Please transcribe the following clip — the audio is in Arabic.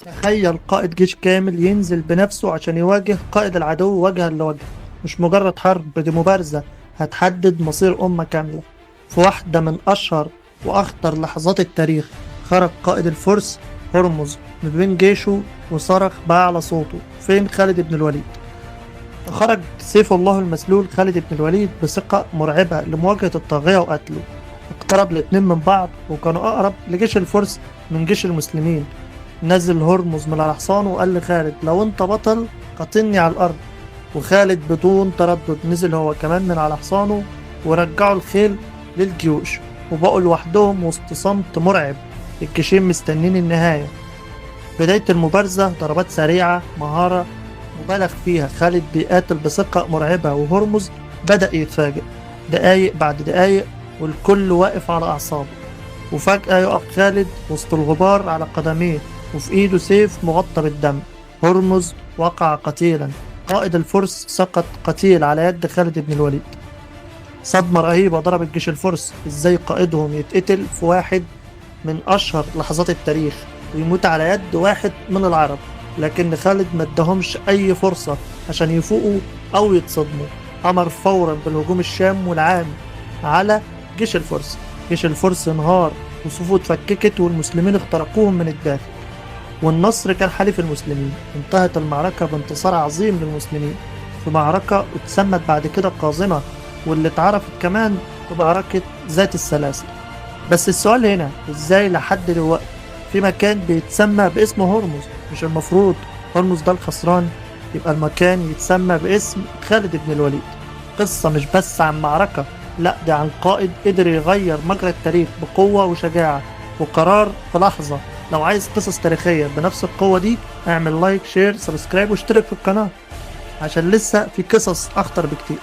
تخيل قائد جيش كامل ينزل بنفسه عشان يواجه قائد العدو وجها لوجه. مش مجرد حرب، دي مبارزة هتحدد مصير أمة كاملة. في واحدة من أشهر وأخطر لحظات التاريخ خرج قائد الفرس هرمز من بين جيشه وصرخ بأعلى صوته: فين خالد بن الوليد؟ خرج سيف الله المسلول خالد بن الوليد بثقة مرعبة لمواجهة الطاغية وقتله. اقترب الاتنين من بعض وكانوا أقرب لجيش الفرس من جيش المسلمين. نزل هرمز من على حصانه وقال لخالد: لو انت بطل قاتلني على الأرض. وخالد بدون تردد نزل هو كمان من على حصانه ورجعوا الخيل للجيوش، وبقوا لوحدهم وسط صمت مرعب. الجيشين مستنين النهاية. بداية المبارزة ضربات سريعة، مهارة مبالغ فيها. خالد بيقاتل بثقة مرعبة وهرمز بدأ يتفاجئ. دقايق بعد دقايق والكل واقف على أعصابه، وفجأة يقف خالد وسط الغبار على قدميه وفي إيده سيف مغطى بالدم. هرمز وقع قتيلا. قائد الفرس سقط قتيل على يد خالد بن الوليد. صدمة رهيبة ضربت جيش الفرس. ازاي قائدهم يتقتل في واحد من أشهر لحظات التاريخ ويموت على يد واحد من العرب؟ لكن خالد ما اداهمش أي فرصة عشان يفوقوا أو يتصدموا. أمر فورا بالهجوم الشام والعام على جيش الفرس. جيش الفرس انهار وصفوفه اتفككت والمسلمين اخترقوهم من الداخل، والنصر كان حليف المسلمين. انتهت المعركة بانتصار عظيم للمسلمين في معركة اتسمت بعد كده قازمة، واللي اتعرفت كمان بمعركة ذات السلاسل. بس السؤال هنا: ازاي لحد دلوقتي في مكان بيتسمى باسم هرمز؟ مش المفروض هرمز ده الخسران؟ يبقى المكان يتسمى باسم خالد بن الوليد. قصة مش بس عن معركة، لا، دي عن قائد قدر يغير مجرى التاريخ بقوة وشجاعة وقرار في لحظة. لو عايز قصص تاريخية بنفس القوة دي، اعمل لايك، شير، سبسكرايب واشترك في القناة، عشان لسه في قصص أخطر بكتير.